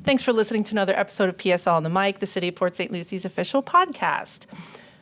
Thanks for listening to another episode of PSL on the Mic, the City of Port St. Lucie's official podcast.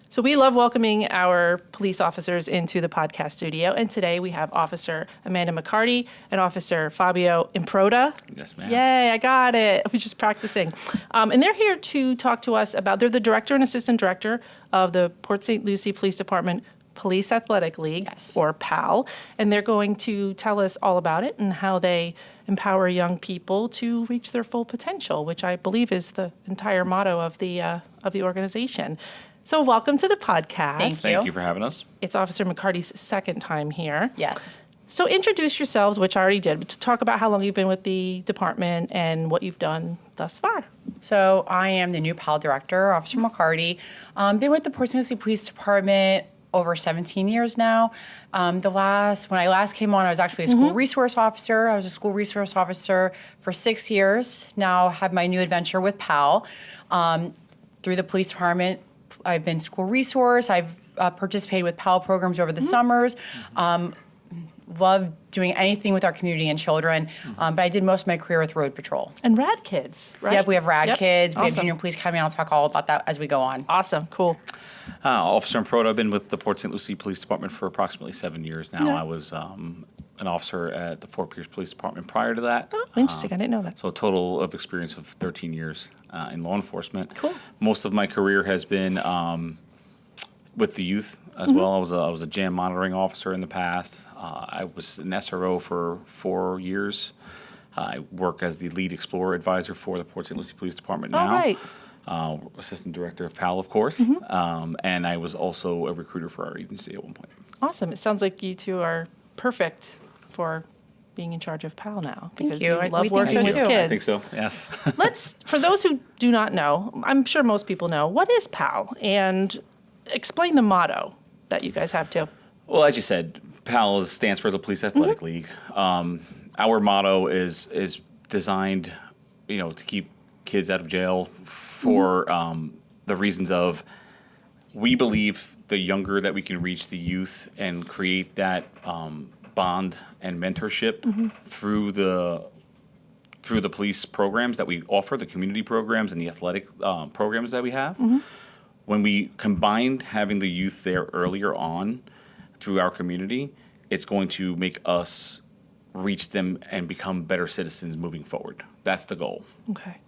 So we love welcoming our police officers into the podcast studio, and today we have Officer Amanda McCarty and Officer Fabio Improta. Yes, ma'am. Yay, I got it. I was just practicing. And they're here to talk to us about, they're the director and assistant director of the Port St. Lucie Police Department Police Athletic League, or PAL, and they're going to tell us all about it and how they empower young people to reach their full potential, which I believe is the entire motto of the organization. So welcome to the podcast. Thank you for having us. It's Officer McCarty's second time here. Yes. So introduce yourselves, which I already did, but to talk about how long you've been with the department and what you've done thus far. So I am the new PAL director, Officer McCarty. Been with the Port St. Lucie Police Department over 17 years now. When I last came on, I was actually a school resource officer. I was a school resource officer for 6 years. Now I have my new adventure with PAL. Through the police department, I've been school resource. I've participated with PAL programs over the summers. Love doing anything with our community and children, but I did most of my career with Road Patrol. And Rad Kids, right? Yep, we have Rad Kids. We Awesome. have Junior Police Academy. I'll talk all about that as we go on. Awesome, cool. Officer Improta, I've been with the Port St. Lucie Police Department for approximately 7 years now. Yeah. I was an officer at the Fort Pierce Police Department prior to that. Oh, interesting. I didn't know that. So a total of experience of 13 years in law enforcement. Cool. Most of my career has been with the youth as well. I was a jam monitoring officer in the past. I was an SRO for 4 years. I work as the lead explorer advisor for the Port St. Lucie Police Department now. All right. Assistant director of PAL, of course. And I was also a recruiter for our agency at one point. Awesome. It sounds like you two are perfect for being in charge of PAL now. Because you. you love We think working so with too. kids. I think so, yes. For those who do not know, I'm sure most people know, what is PAL? And explain the motto that you guys have too. Well, as you said, PAL stands for the Police Athletic League. Our motto is designed, to keep kids out of jail for the reasons of we believe the younger that we can reach the youth and create that bond and mentorship through the police programs that we offer, the community programs and the athletic programs that we have. When we combine having the youth there earlier on through our community, it's going to make us reach them and become better citizens moving forward. That's the goal. Okay.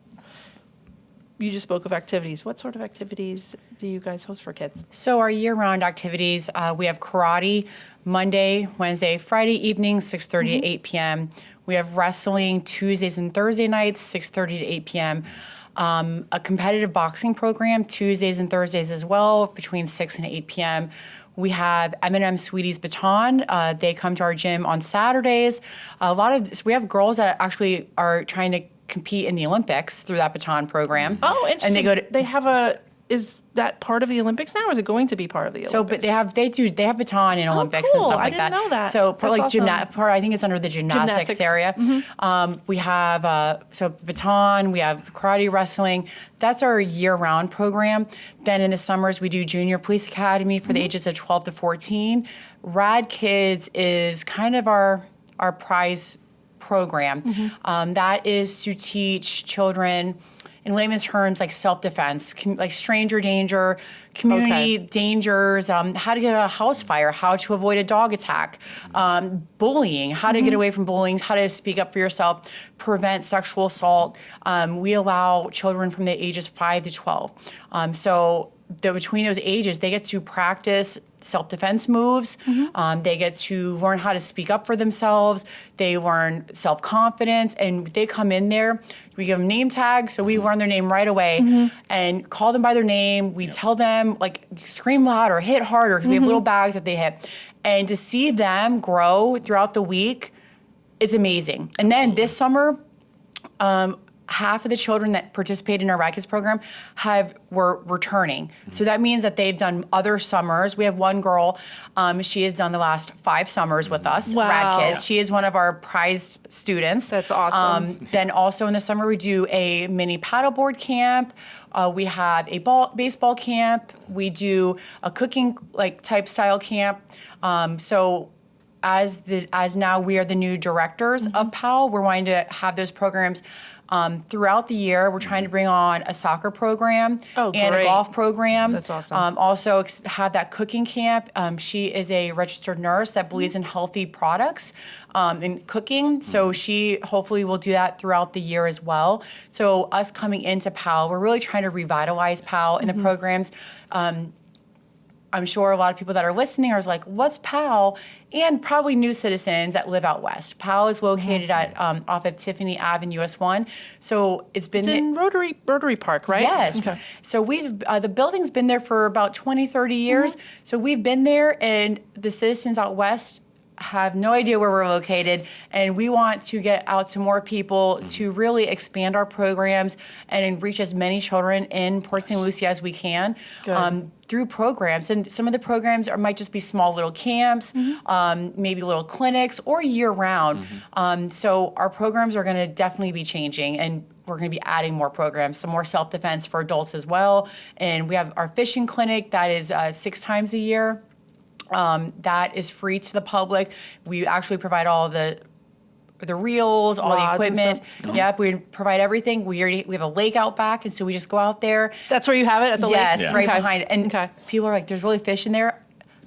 You just spoke of activities. What sort of activities do you guys host for kids? So our year-round activities, we have karate Monday, Wednesday, Friday evenings, 6:30 to 8 p.m. We have wrestling Tuesdays and Thursday nights, 6:30 to 8 p.m. A competitive boxing program Tuesdays and Thursdays as well, between 6 and 8 p.m. We have M&M Sweeties Baton. They come to our gym on Saturdays. We have girls that actually are trying to compete in the Olympics through that baton program. Oh, interesting. And they go to, is that part of the Olympics now, or is it going to be part of the Olympics? So, but they have baton in Olympics and cool. stuff I like didn't that. know that. So, That's awesome. I think it's under the gymnastics area. We have baton. We have karate, wrestling. That's our year-round program. Then in the summers we do Junior Police Academy for the ages of 12 to 14. Rad Kids is kind of our prize program. That is to teach children, in layman's terms, like self-defense, like stranger danger, community dangers, how to get a house fire, how to avoid a dog attack, bullying, how to get away from bullying, how to speak up for yourself, prevent sexual assault. We allow children from the ages 5 to 12. Between those ages, they get to practice self-defense moves. They get to learn how to speak up for themselves. They learn self-confidence, and they come in there. We give them name tags, so we learn their name right away and call them by their name. We tell them, like, scream louder, hit harder, because we have little bags that they hit. And to see them grow throughout the week, it's amazing. And then this summer, half of the children that participate in our Rad Kids program were returning. So that means that they've done other summers. We have one girl, she has done the last 5 summers with us, Wow. Rad Kids. She is one of our prized students. That's awesome. Then also in the summer we do a mini paddleboard camp. We have a baseball camp. We do a cooking type style camp. As now we are the new directors of PAL, we're wanting to have those programs Throughout the year, we're trying to bring on a soccer program Oh, and a great. golf program. That's awesome. Also have that cooking camp. She is a registered nurse that believes in healthy products and cooking. So she hopefully will do that throughout the year as well. So us coming into PAL, we're really trying to revitalize PAL in the programs. I'm sure a lot of people that are listening are like, what's PAL? And probably new citizens that live out west. PAL is located at off of Tiffany Ave and US 1. So it's been... It's in Rotary Park, right? Yes. Okay. So we've the building's been there for about 20, 30 years. So we've been there, and the citizens out west have no idea where we're located, and we want to get out to more people to really expand our programs and reach as many children in Port St. Lucie as we can through programs. And some of the programs might just be small little camps, maybe little clinics, or year-round. So our programs are going to definitely be changing, and we're going to be adding more programs, some more self-defense for adults as well. And we have our fishing clinic that is 6 times a year. That is free to the public. We actually provide all the reels, all the Rods and equipment. stuff. Yep, we provide everything. We have a lake out back, and so we just go out there. That's where you have it, at the lake? Yes, right Okay. behind it. And people are like, "There's really fish in there."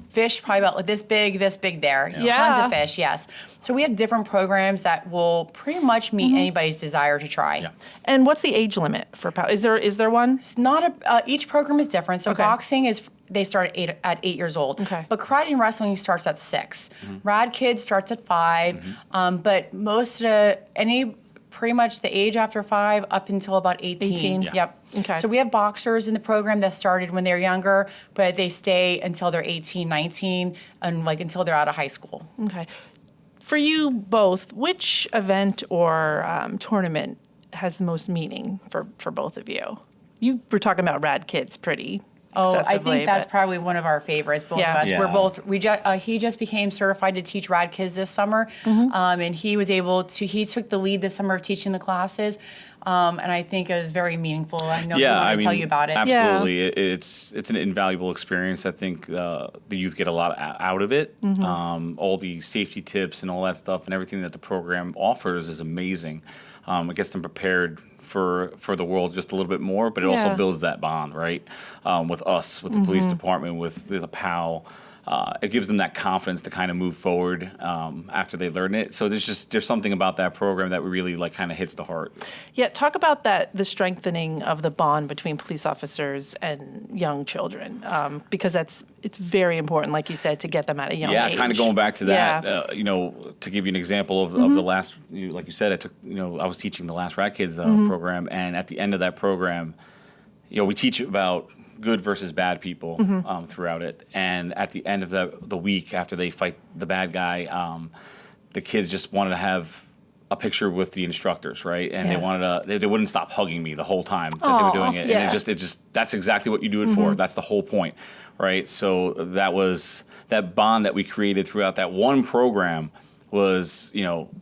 Fish probably about like this big there. Yeah. Tons of fish, yes. So we have different programs that will pretty much meet anybody's desire to try. Yeah. And what's the age limit for PAL? Is there one? It's not each program is different. So Okay. boxing they start at 8 years old. Okay. But karate and wrestling starts at 6. Rad Kids starts at 5. But most pretty much the age after 5 up until about 18. 18. Yeah. Yep. Okay. So we have boxers in the program that started when they're younger, but they stay until they're 18, 19, and like until they're out of high school. Okay. For you both, which event or tournament has the most meaning for both of you? You were talking about Rad Kids pretty Oh, I excessively, think that's but- probably one of our favorites. Both Yeah. of us. Yeah. We're both. He just became certified to teach Rad Kids this summer, and he was able to. He took the lead this summer of teaching the classes, and I think it was very meaningful. I know he wanted to tell you about it. Absolutely. It's an invaluable experience. I think the youth get a lot out of it. All the safety tips and all that stuff and everything that the program offers is amazing. It gets them prepared for the world just a little bit more, but it also Yeah. builds that bond, right? With us, with the police department, with the PAL. It gives them that confidence to kind of move forward after they learn it. So there's something about that program that really like kind of hits the heart. Yeah, talk about the strengthening of the bond between police officers and young children, because it's very important, like you said, to get them at a young age. Yeah, kind of going back to that, Yeah. To give you an example of the last, like you said, I was teaching the last Rat Kids program, and at the end of that program, we teach about good versus bad people throughout it, and at the end of the week after they fight the bad guy, the kids just wanted to have a picture with the instructors, right? And they wouldn't stop hugging me the whole time that they were doing it. Yeah. And it just that's exactly what you do it for. That's the whole point, right? So that was that bond that we created throughout that one program was,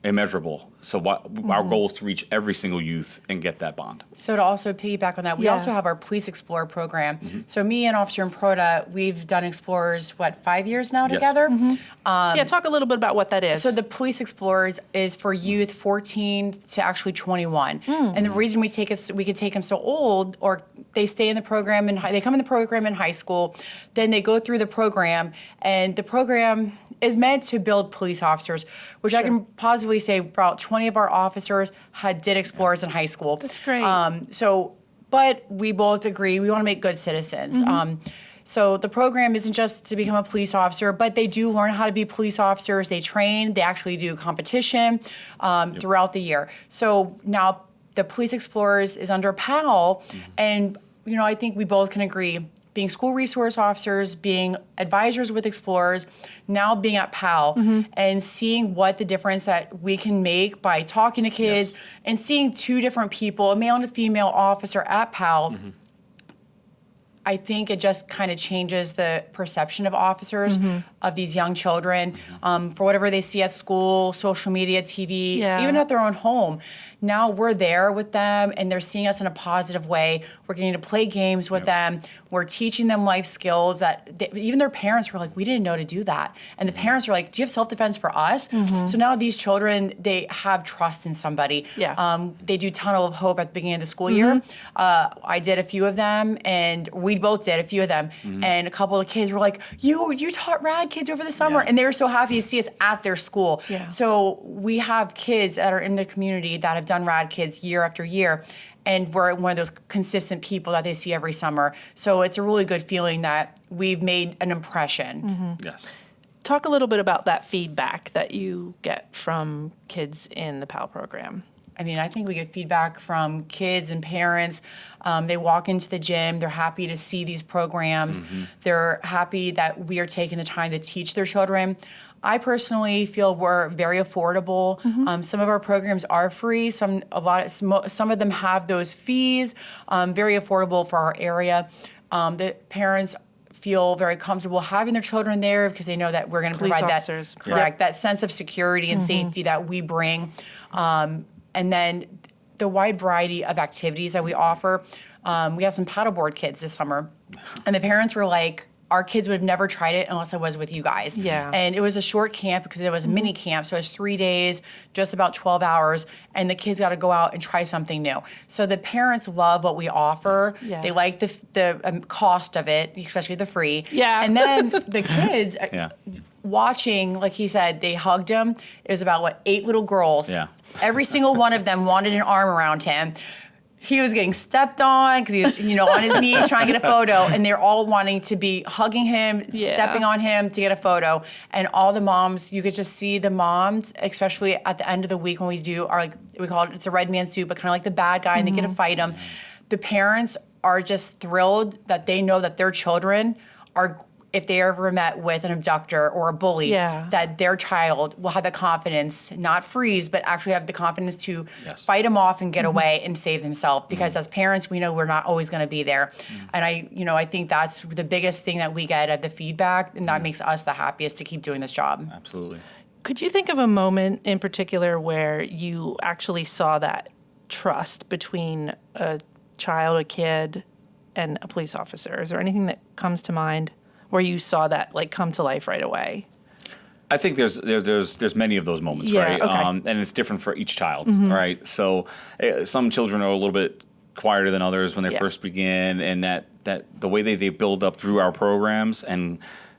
immeasurable. So our goal is to reach every single youth and get that bond. So to also piggyback on that, we Yeah. also have our Police Explorer program. So me and Officer Improta, we've done Explorers, 5 years now Yes. together? Yeah, talk a little bit about what that is. So the Police Explorers is for youth 14 to actually 21. And the reason we could take them so old, or they stay in the program, they come in the program in high school, then they go through the program, and the program is meant to build police officers, which I can positively say about 20 of our officers did Explorers in high school. That's great. But we both agree we want to make good citizens. So the program isn't just to become a police officer, but they do learn how to be police officers. They train. They actually do competition throughout the year. So now the Police Explorers is under PAL, and I think we both can agree, being school resource officers, being advisors with Explorers, now being at PAL, and seeing what the difference that we can make by talking to kids and seeing 2 different people, a male and a female officer at PAL. I think it just kind of changes the perception of officers of these young children for whatever they see at school, social media, TV, Yeah. even at their own home. Now we're there with them and they're seeing us in a positive way. We're getting to play games with them. We're teaching them life skills that even their parents were like, we didn't know to do that. And the parents are like, do you have self-defense for us? So now these children, they have trust in somebody. Yeah. They do Tunnel of Hope at the beginning of the school year. I did a few of them, and we both did a few of them. And a couple of kids were like, you taught rad kids over the summer. Yeah. And they were so happy to see us at their school. Yeah. So we have kids that are in the community that have done rad kids year after year. And we're one of those consistent people that they see every summer. So it's a really good feeling that we've made an impression. Yes. Talk a little bit about that feedback that you get from kids in the PAL program. I mean, I think we get feedback from kids and parents. They walk into the gym, they're happy to see these programs. They're happy that we are taking the time to teach their children. I personally feel we're very affordable. Some of our programs are free. Some of them have those fees. Very affordable for our area. The parents feel very comfortable having their children there because they know that we're going to Police provide officers. that correct that sense of security and safety that we bring. And then the wide variety of activities that we offer. We had some paddleboard kids this summer, and the parents were like, our kids would have never tried it unless I was with you guys. Yeah. And it was a short camp because it was a mini camp, so it was 3 days, just about 12 hours, and the kids got to go out and try something new. So the parents love what we offer. Yeah. They like the cost of it, especially the free. Yeah. And then the kids Yeah. watching, like he said, they hugged him. It was about, 8 little girls. Yeah. Every single one of them wanted an arm around him. He was getting stepped on because he was, on his knees trying to get a photo, and they're all wanting to be hugging him, Yeah. stepping on him to get a photo. And all the moms, you could just see the moms, especially at the end of the week when we do our, we call it's a red man suit, but kind of like the bad guy, and they get to fight him. The parents are just thrilled that they know that their children are, if they ever met with an abductor or a bully, Yeah. that their child will have the confidence, not freeze, but actually have the confidence to Yes. fight him off and get away and save himself. Because as parents, we know we're not always going to be there. And I think that's the biggest thing that we get at the feedback, and that makes us the happiest to keep doing this job. Absolutely. Could you think of a moment in particular where you actually saw that trust between a child, a kid, and a police officer? Is there anything that comes to mind where you saw that come to life right away? I think there's many of those moments, Yeah, right? okay. And it's different for each child, right? So some children are a little bit quieter than others when they Yeah. first begin, and that the way they build up through our programs and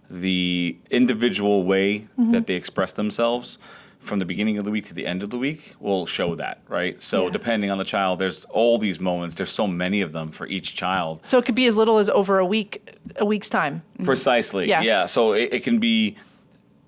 the individual way that they express themselves from the beginning of the week to the end of the week will show that, right? So Yeah. depending on the child, there's all these moments. There's so many of them for each child. So it could be as little as over a week's time. Precisely. Yeah. Yeah. So it can be,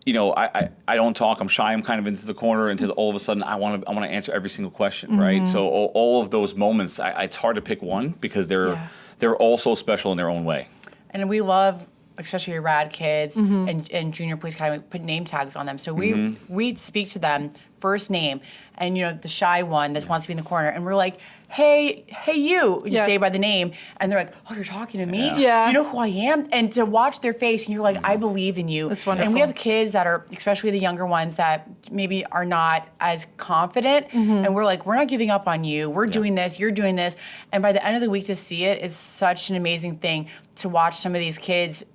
I don't talk. I'm shy. I'm kind of into the corner until all of a sudden I want to answer every single question, right? So all of those moments, it's hard to pick one because they're all so special in their own way. And we love, especially rad kids and junior police academy, put name tags on them. So we speak to them first name, and the shy one that wants to be in the corner, and we're like, hey you, Yeah. say by the name, and they're like, oh, you're talking to me? Yeah. You know who I am? And to watch their face, and you're like, I believe in you. That's And we wonderful. have kids that are, especially the younger ones, that maybe are not as confident, and we're like, we're not giving up on you. We're doing this, you're doing this. And by the end of the week to see it is such an amazing thing to watch some of these kids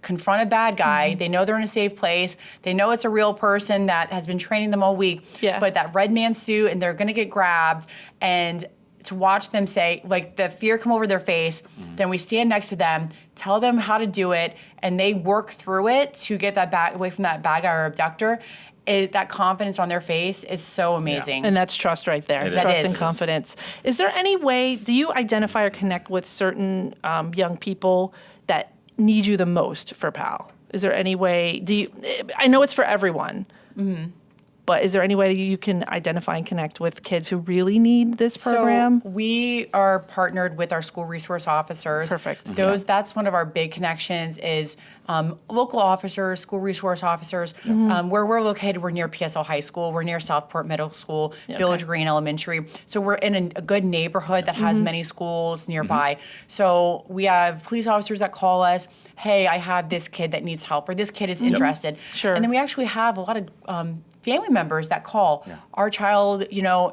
confront a bad guy. They know they're in a safe place. They know it's a real person that has been training them all week. Yeah. But that red man suit, and they're going to get grabbed. And to watch them say, the fear come over their face, then we stand next to them, tell them how to do it, and they work through it to get that away from that bad guy or abductor. That confidence on their face is so amazing. And that's trust right there. It is. Trust That and is. confidence. Is there any way, do you identify or connect with certain young people that need you the most for PAL? Is there any way, I know it's for everyone. But is there any way you can identify and connect with kids who really need this program? So we are partnered with our school resource officers. Perfect. That's one of our big connections is local officers, school resource officers. Where we're located, we're near PSL High School. We're near Southport Middle School, Village Green Elementary. So we're in a good neighborhood that has many schools nearby. So we have police officers that call us, hey, I have this kid that needs help, or this kid is interested. Sure. And then we actually have a lot of family members that call, our child,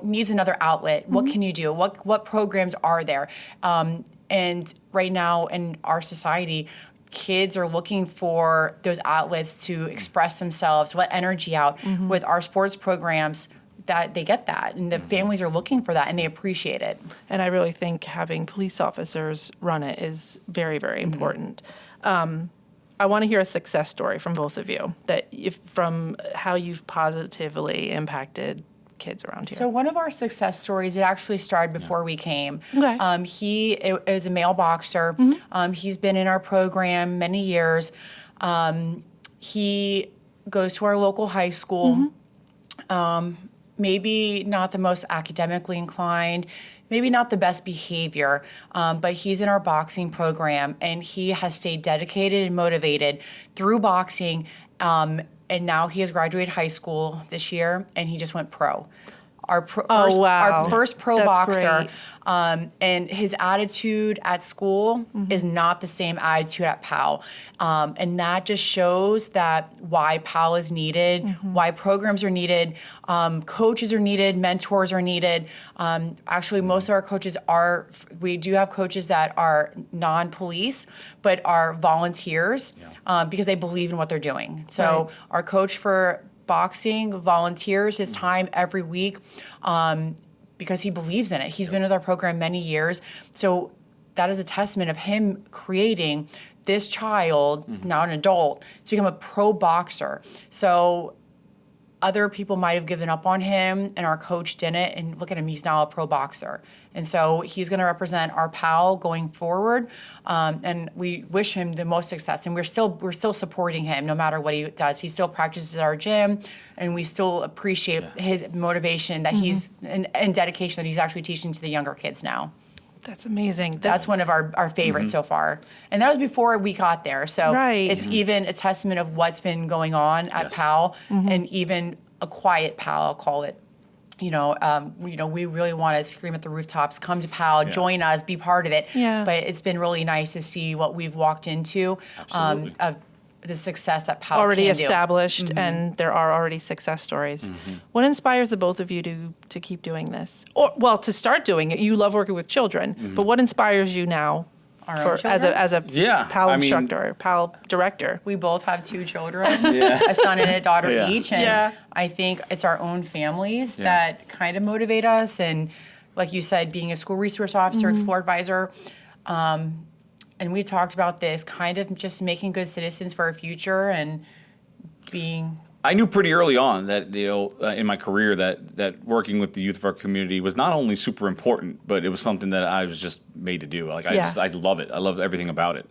needs another outlet. What can you do? What programs are there? And right now in our society, kids are looking for those outlets to express themselves, let energy out. With our sports programs, that they get that, and the families are looking for that, and they appreciate it. And I really think having police officers run it is very, very important. I want to hear a success story from both of you, from how you've positively impacted kids around here. So one of our success stories, it actually started before we came. Okay. He is a male boxer. He's been in our program many years. He goes to our local high school. Maybe not the most academically inclined, maybe not the best behavior, but he's in our boxing program, and he has stayed dedicated and motivated through boxing, and now he has graduated high school this year, and he just went pro. Our first pro That's boxer, great. and his attitude at school is not the same attitude at PAL, and that just shows that why PAL is needed, why programs are needed, coaches are needed, mentors are needed. Actually, most of our coaches we do have coaches that are non-police, but are volunteers because they believe in what they're doing. So our coach for boxing volunteers his time every week because he believes in it. He's been with our program many years. So that is a testament of him creating this child, now an adult, to become a pro boxer. So other people might have given up on him, and our coach didn't, and look at him, he's now a pro boxer. And so he's going to represent our PAL going forward, and we wish him the most success. And we're still supporting him no matter what he does. He still practices at our gym, and we still appreciate his motivation that he's and dedication that he's actually teaching to the younger kids now. That's amazing. That's one of our favorites so far. And that was before we got there. So it's even a testament of what's been going on at PAL, and even a quiet PAL, I'll call it. We really want to scream at the rooftops, come to PAL, join us, be part of it. Yeah. But it's been really nice to see what we've walked into of the success that PAL already can established, and there are already success stories. What inspires the both of you to keep doing this? Or, to start doing it. You love working with children, but what inspires you now as a PAL instructor, PAL director? We both have 2 children, a son and a daughter each, and I think it's our own families that kind of motivate us. And like you said, being a school resource officer, Explore Advisor, and we talked about this, kind of just making good citizens for our future and being. I knew pretty early on that, in my career that working with the youth of our community was not only super important, but it was something that I was just made to do. Like I love it. I love everything about it.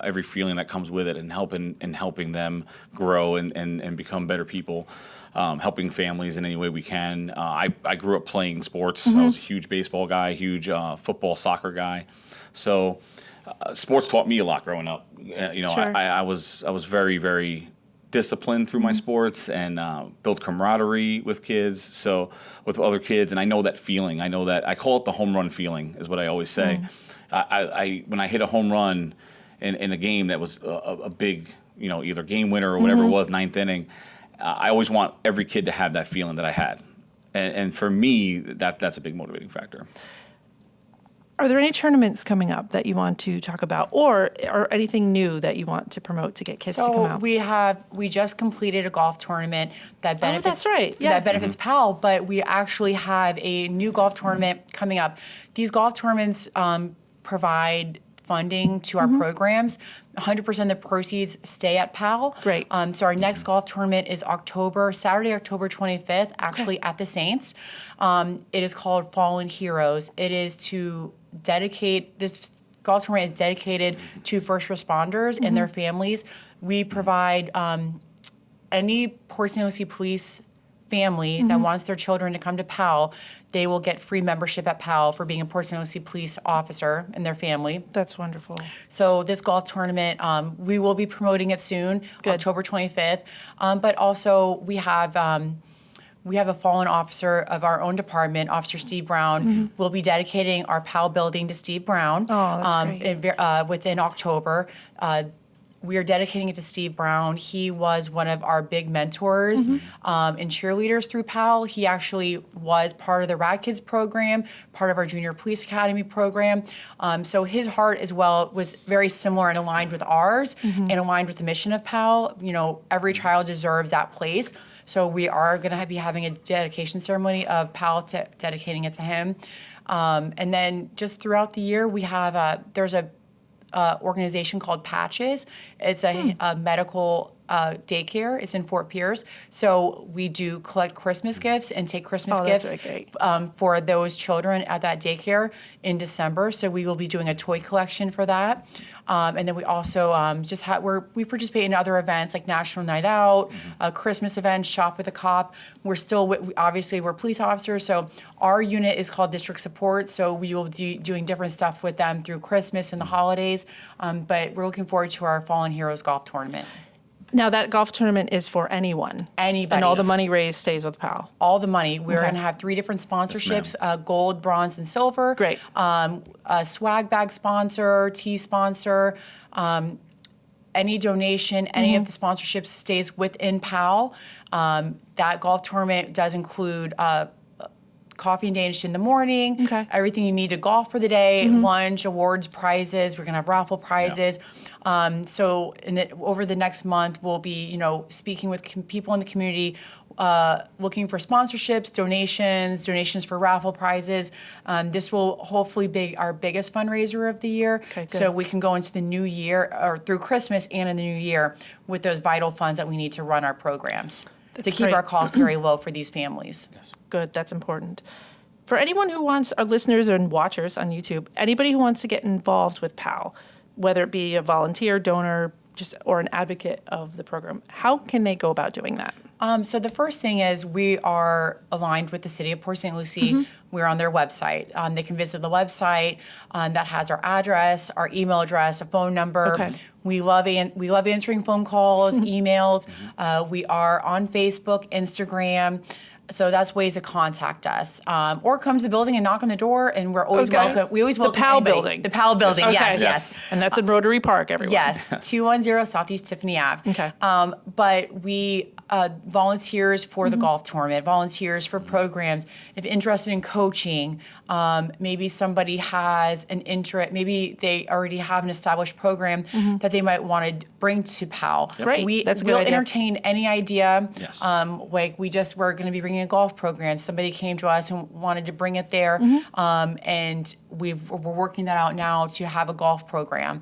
Every feeling that comes with it, and helping them grow and become better people. Helping families in any way we can. I grew up playing sports. I was a huge baseball guy, huge football, soccer guy. So sports taught me a lot growing up. Sure. I was very, very disciplined through my sports, and built camaraderie with kids. So with other kids, and I know that feeling. I know that I call it the home run feeling, is what I always say. When I hit a home run in a game that was a big, either game winner or whatever it was, 9th inning. I always want every kid to have that feeling that I had, and for me, that's a big motivating factor. Are there any tournaments coming up that you want to talk about, or anything new that you want to promote to get kids to come out? We just completed a golf tournament that benefits. That's right. Yeah. That benefits PAL, but we actually have a new golf tournament coming up. These golf tournaments provide funding to our programs. 100% of the proceeds stay at PAL. Great. So our next golf tournament is Saturday, October 25th, actually at the Saints. It is called Fallen Heroes. It is to dedicate, this golf tournament is dedicated to first responders and their families. We provide any Port St. Lucie police family that wants their children to come to PAL, they will get free membership at PAL for being a Port St. Lucie police officer and their family. That's wonderful. So this golf tournament, we will be promoting it soon, Good. October 25th. But also we have a fallen officer of our own department, Officer Steve Brown. We'll be dedicating our PAL building to Steve Brown. Oh, that's great. Within October. We are dedicating it to Steve Brown. He was one of our big mentors and cheerleaders through PAL. He actually was part of the Rad Kids program, part of our Junior Police Academy program. So his heart as well was very similar and aligned with ours and aligned with the mission of PAL. You know, every child deserves that place. So we are going to be having a dedication ceremony of PAL dedicating it to him. And then just throughout the year, we have there's a organization called Patches. It's a medical daycare. It's in Fort Pierce. So we do collect Christmas gifts and take Christmas that's gifts really for those children at that daycare in December. So we will be doing a toy collection for that. And then we also we participate in other events like National Night Out, Christmas events, Shop with a Cop. We're still, obviously we're police officers, so our unit is called District Support. So we will be doing different stuff with them through Christmas and the holidays. But we're looking forward to our Fallen Heroes golf tournament. Now, that golf tournament is for anyone. Anybody. And all the money raised stays with PAL. All the money. We're going to have 3 different sponsorships, gold, bronze, and silver. Great. A swag bag sponsor, tea sponsor. Any donation, any of the sponsorships stays within PAL. That golf tournament does include coffee and Danish in the morning, Okay. everything you need to golf for the day, lunch, awards, prizes. We're going to have raffle prizes. So over the next month, we'll be, speaking with people in the community, looking for sponsorships, donations for raffle prizes. This will hopefully be our biggest fundraiser of the year. Okay, good. So we can go into the new year, or through Christmas and in the new year, with those vital funds that we need to run our programs. To keep great. our costs very low for these families. Good, that's important. For anyone who wants, our listeners and watchers on YouTube, anybody who wants to get involved with PAL, whether it be a volunteer, donor, or an advocate of the program, how can they go about doing that? So the first thing is we are aligned with the City of Port St. Lucie. We're on their website. They can visit the website that has our address, our email address, a phone number. Okay. We love answering phone calls, emails. We are on Facebook, Instagram. So that's ways to contact us, or come to the building and knock on the door, and we're always welcome. We always welcome PAL anybody. building. The PAL building, Okay. yes. And that's in Rotary Park, everyone. Yes, 210 Southeast Tiffany Ave. Okay. But we volunteers for the golf tournament, volunteers for programs. If interested in coaching, maybe somebody has an interest, maybe they already have an established program that they might want to bring to PAL. Great. That's a good We'll idea. entertain any idea. Yes. We're going to be bringing a golf program. Somebody came to us and wanted to bring it there, and we're working that out now to have a golf program.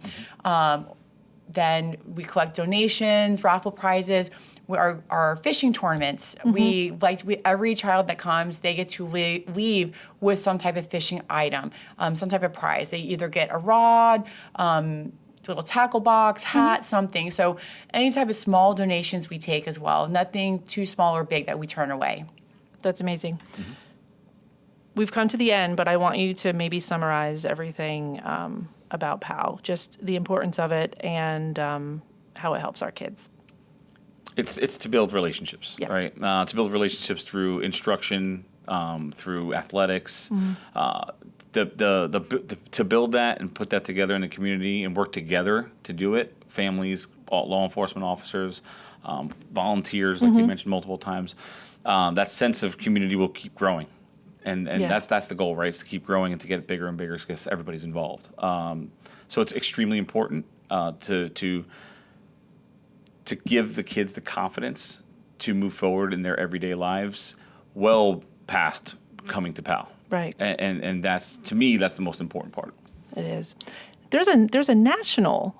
Then we collect donations, raffle prizes. Our fishing tournaments, every child that comes, they get to leave with some type of fishing item, some type of prize. They either get a rod, little tackle box, hat, something. So any type of small donations we take as well. Nothing too small or big that we turn away. That's amazing. We've come to the end, but I want you to maybe summarize everything about PAL, just the importance of it and how it helps our kids. It's to build relationships, Yeah. right? To build relationships through instruction, through athletics. To build that and put that together in the community and work together to do it. Families, law enforcement officers, volunteers, like you mentioned multiple times. That sense of community will keep growing. And Yeah. that's the goal, right? Is to keep growing and to get bigger and bigger because everybody's involved. So it's extremely important to give the kids the confidence to move forward in their everyday lives, well past coming to PAL. Right. And that's, to me, that's the most important part. It is. There's a national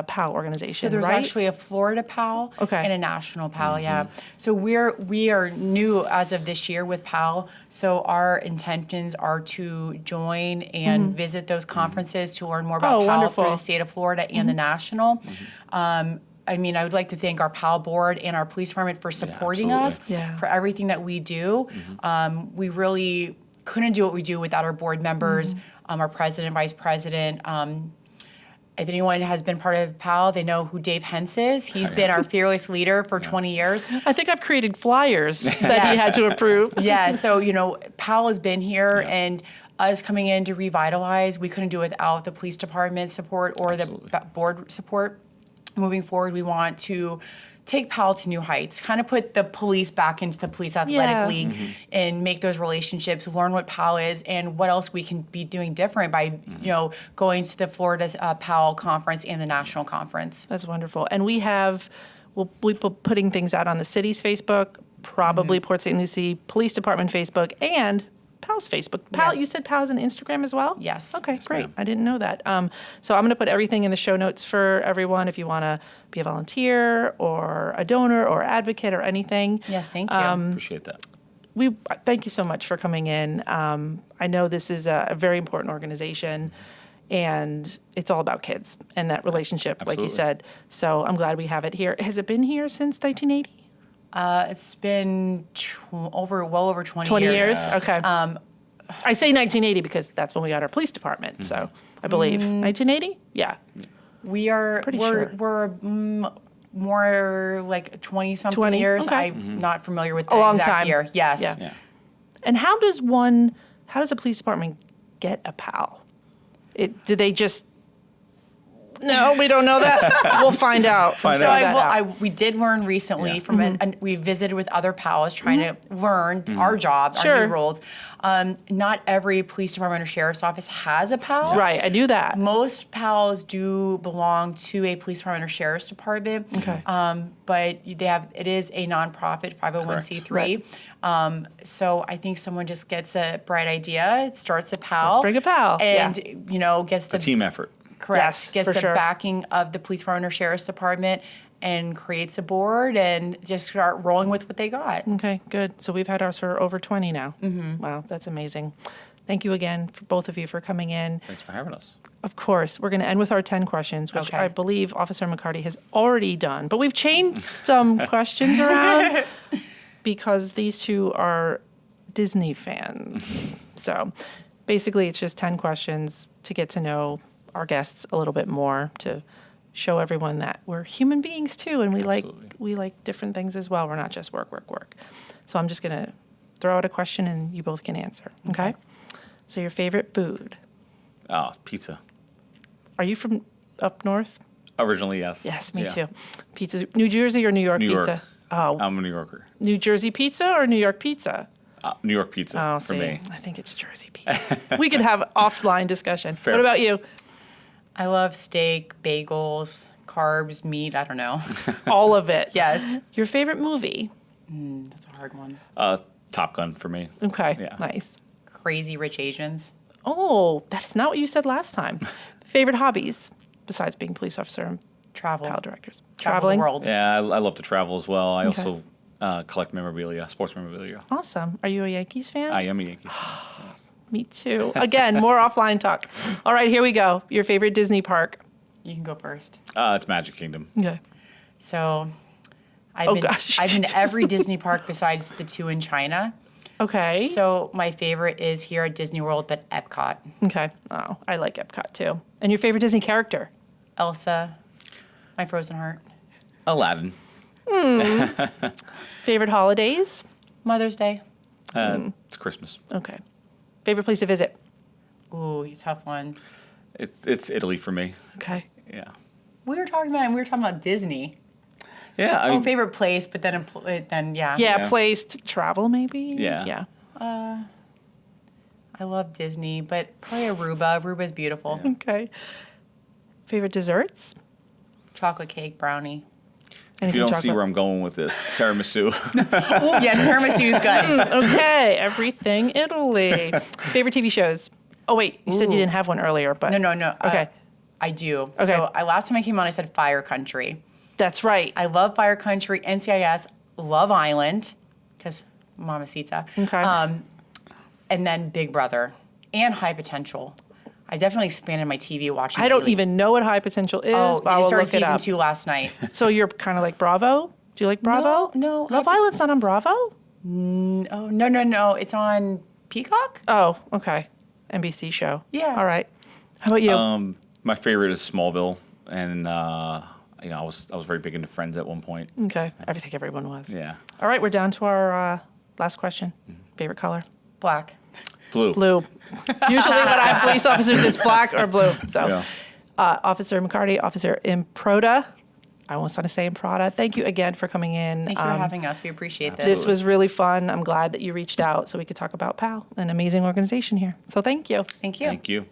PAL organization, So there's right? actually a Florida PAL Okay. and a national PAL, yeah. So we are new as of this year with PAL. So our intentions are to join and visit those conferences to learn more about Oh, PAL wonderful. through the state of Florida and the national. I mean, I would like to thank our PAL board and our police department for supporting us, Yeah. for everything that we do. We really couldn't do what we do without our board members, our president, vice president. If anyone has been part of PAL, they know who Dave Hens is. He's been our fearless leader for 20 years. I think I've created flyers that he had to approve. Yeah, so, you know, PAL has been here, and us coming in to revitalize, we couldn't do it without the police department support or the board support. Moving forward, we want to take PAL to new heights, kind of put the police back into the Police Athletic League and make those relationships, learn what PAL is and what else we can be doing different by, you know, going to the Florida PAL conference and the national conference. That's wonderful. And we'll be putting things out on the city's Facebook, probably Port St. Lucie Police Department Facebook, and PAL's Facebook. PAL, Yes. you said PAL has an Instagram as well? Yes. Okay, great. ma'am. I didn't know that. So I'm going to put everything in the show notes for everyone if you want to be a volunteer or a donor or advocate or anything. Yes, thank you. Appreciate that. We thank you so much for coming in. I know this is a very important organization, and it's all about kids and that relationship, like you Absolutely. said. So I'm glad we have it here. Has it been here since 1980? It's been well over 20 20 years. years? Okay. I say 1980 because that's when we got our police department. So I believe 1980. Yeah. We're sure. more like 20-something 20, years. okay. I'm not familiar with the A long exact time. year. Yes. Yeah. Yeah. And how does a police department get a PAL? Do they just? No, we don't know that. We'll find out. Find So out. we did learn recently Yeah. from we visited with other PALs trying to learn our job, Sure. our new roles. Not every police department or sheriff's office has a PAL. Right, I knew that. Most PALs do belong to a police department or sheriff's department. Okay. But it is a nonprofit 501c3. So I think someone just gets a bright idea, starts a PAL. Let's bring a PAL, And, you know, gets the A team effort. correct, Yes, gets for the sure. backing of the police department or sheriff's department and creates a board and just start rolling with what they got. Okay, good. So we've had ours for over 20 now. Wow, that's amazing. Thank you again, for both of you, for coming in. Thanks for having us. Of course, we're going to end with our 10 questions, which Okay. I believe Officer McCarty has already done. But we've changed some questions around because these two are Disney fans. So basically, it's just 10 questions to get to know our guests a little bit more, to show everyone that we're human beings too, and Absolutely. we like different things as well. We're not just work, work, work. So I'm just going to throw out a question, and you both can answer. Okay? So your favorite food? Oh, pizza. Are you from up north? Originally, yes. Yes, me Yeah. too. Pizza, New Jersey or New York New York. pizza? Oh, I'm a New Yorker. New Jersey pizza or New York pizza? New York pizza Oh, for see, me. I think it's Jersey pizza. We could have offline discussion. Fair. What about you? I love steak, bagels, carbs, meat, I don't know. All of it. Yes. Your favorite movie? That's a hard one. Top Gun for me. Okay, Yeah. nice. Crazy Rich Asians. Oh, that's not what you said last time. Favorite hobbies besides being police officer and Travel. PAL directors? Travel the world. Yeah, I love to travel as well. I Okay. also collect memorabilia, sports memorabilia. Awesome. Are you a Yankees fan? I am a Yankee fan. Yes. Me too. Again, more offline talk. All right, here we go. Your favorite Disney park? You can go first. It's Magic Kingdom. Okay. So Oh, gosh. I've been to every Disney park besides the two in China. Okay. So my favorite is here at Disney World, but Epcot. Okay. Oh, I like Epcot too. And your favorite Disney character? Elsa, my frozen heart. Aladdin. Favorite holidays? Mother's Day. It's Christmas. Okay. Favorite place to visit? Ooh, tough one. It's Italy for me. Okay. Yeah. We were talking about Disney. Yeah. I mean, Favorite place, but then yeah. Yeah, Yeah. place to travel maybe? Yeah. Yeah. I love Disney, but probably Aruba. Aruba's beautiful. Okay. Favorite desserts? Chocolate cake, brownie. if you don't see where I'm going with this, tiramisu. Ooh, yes, tiramisu is good. Okay, everything Italy. Favorite TV shows? Oh, wait, you said you Ooh. didn't have one earlier, but. No. Okay. I do. Okay. So last time I came on, I said Fire Country. That's right. I love Fire Country, NCIS, Love Island, because Mamacita. Okay. And then Big Brother and High Potential. I definitely expanded my TV watching. I don't daily. even know what High Potential is, Oh, but I you will started look it season up. 2 last night. So you're kind of like Bravo? Do you like Bravo? No. Love Island's not on Bravo? Oh, no. It's on Peacock? Oh, okay. NBC show. Yeah. All right. How about you? My favorite is Smallville, and I was very big into Friends at one point. Okay. I think everyone was. Yeah. All right, we're down to our last question. Favorite color? Black. Blue. Blue. Usually when I have police officers, it's black or blue. So, Yeah. Officer McCarty, Officer Improta. I almost want to say Improta. Thank you again for coming in. Thank you for having us. We appreciate this. This was really fun. I'm glad that you reached out so we could talk about PAL, an amazing organization here. So thank you. Thank you. Thank you.